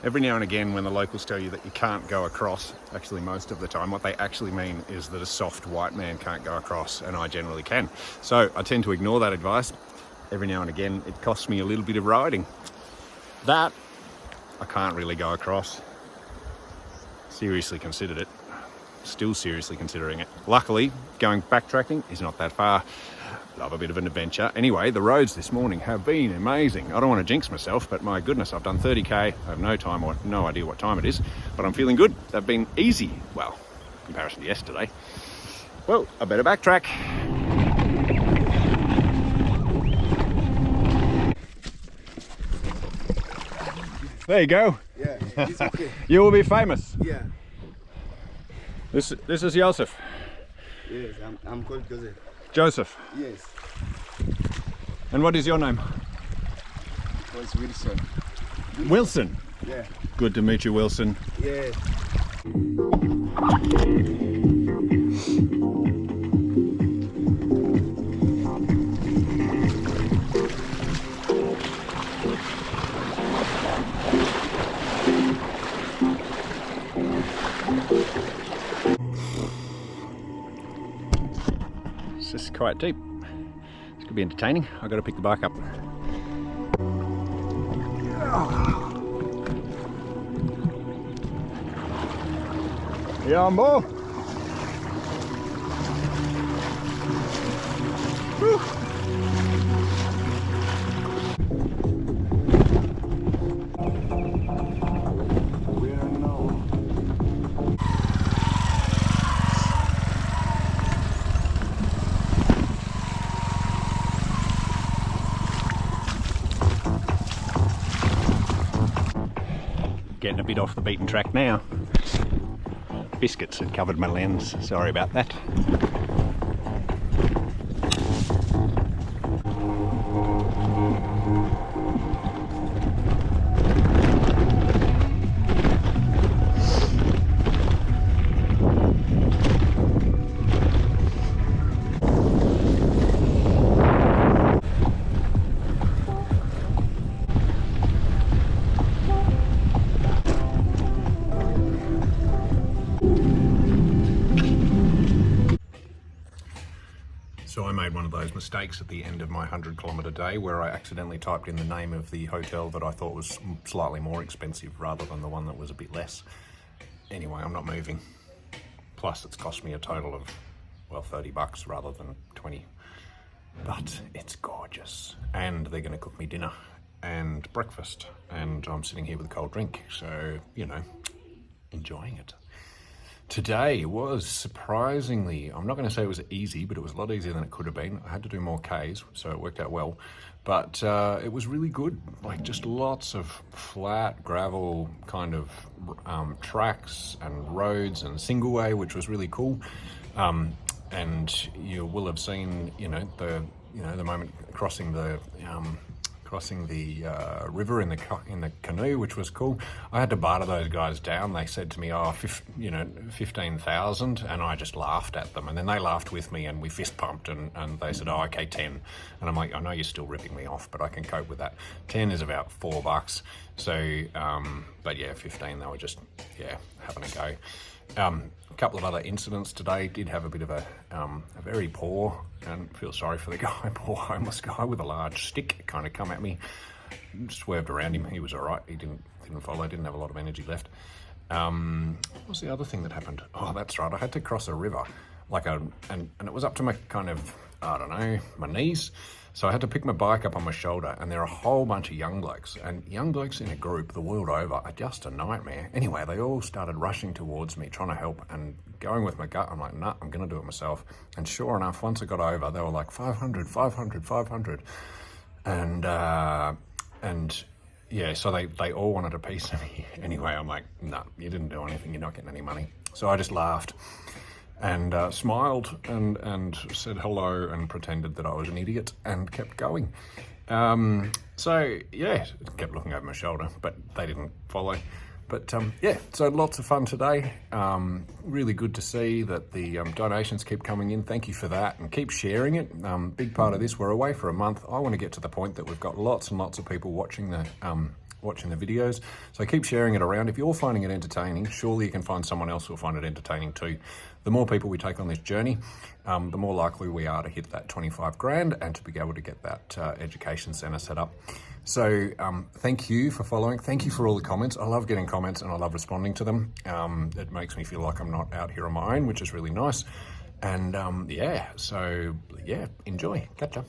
Every now and again when the locals tell you that you can't go across, actually most of the time, what they actually mean is that a soft white man can't go across, and I generally can. So I tend to ignore that advice. Every now and again it costs me a little bit of riding. That, I can't really go across. Seriously considered it. Still seriously considering it. Luckily, going backtracking is not that far. Love a bit of an adventure. Anyway, the roads this morning have been amazing. I don't want to jinx myself, but my goodness, I've done 30k. I have no idea what time it is, but I'm feeling good. They've been easy. Well, in comparison to yesterday. Well, I better backtrack. There you go. Yeah, it's okay. You will be famous. Yeah. This is Joseph. Yes, I'm called Joseph. Joseph. Yes. And what is your name? Oh, it's Wilson. Wilson. Yeah. Good to meet you, Wilson. Yeah. This is quite deep. This could be entertaining. I've got to pick the bike up. Yambo! Getting a bit off the beaten track now. Biscuits had covered my lens, sorry about that. So I made one of those mistakes at the end of my 100-kilometre day where I accidentally typed in the name of the hotel that I thought was slightly more expensive rather than the one that was a bit less. Anyway, I'm not moving. Plus it's cost me a total of, well, 30 bucks rather than 20. But it's gorgeous. And they're going to cook me dinner and breakfast. And I'm sitting here with a cold drink. So, you know, enjoying it. Today was surprisingly, I'm not going to say it was easy, but it was a lot easier than it could have been. I had to do more Ks, so it worked out well. But it was really good, like just lots of flat gravel kind of tracks and roads and single way, which was really cool. And you will have seen, the moment crossing the river in the canoe, which was cool. I had to barter those guys down. They said to me, 15,000, and I just laughed at them. And then they laughed with me, and we fist pumped, and they said, oh, okay, 10. And I'm like, I know you're still ripping me off, but I can cope with that. 10 is about $4. So, but yeah, 15, they were just, having a go. A couple of other incidents today. Did have a bit of a very poor, and feel sorry for the guy, poor homeless guy with a large stick kind of come at me. Swerved around him. He was all right. He didn't follow. Didn't have a lot of energy left. What was the other thing that happened? Oh, that's right. I had to cross a river, and it was up to my kind of, I don't know, my knees. So I had to pick my bike up on my shoulder, and there are a whole bunch of young blokes. And young blokes in a group the world over are just a nightmare. Anyway, they all started rushing towards me, trying to help, and going with my gut. I'm like, nah, I'm going to do it myself. And sure enough, once I got over, they were like, 500, 500, 500. And yeah, so they all wanted a piece of me. Anyway, I'm like, nah, you didn't do anything. You're not getting any money. So I just laughed and smiled and said hello and pretended that I was an idiot and kept going. So yeah, kept looking over my shoulder, but they didn't follow. But yeah, so lots of fun today. Really good to see that the donations keep coming in. Thank you for that, and keep sharing it. Big part of this, we're away for a month. I want to get to the point that we've got lots and lots of people watching watching the videos. So keep sharing it around. If you're finding it entertaining, surely you can find someone else who'll find it entertaining too. The more people we take on this journey, the more likely we are to hit that 25 grand and to be able to get that education centre set up. So thank you for following. Thank you for all the comments. I love getting comments and I love responding to them. It makes me feel like I'm not out here on my own, which is really nice. And yeah, so yeah, enjoy. Catch ya.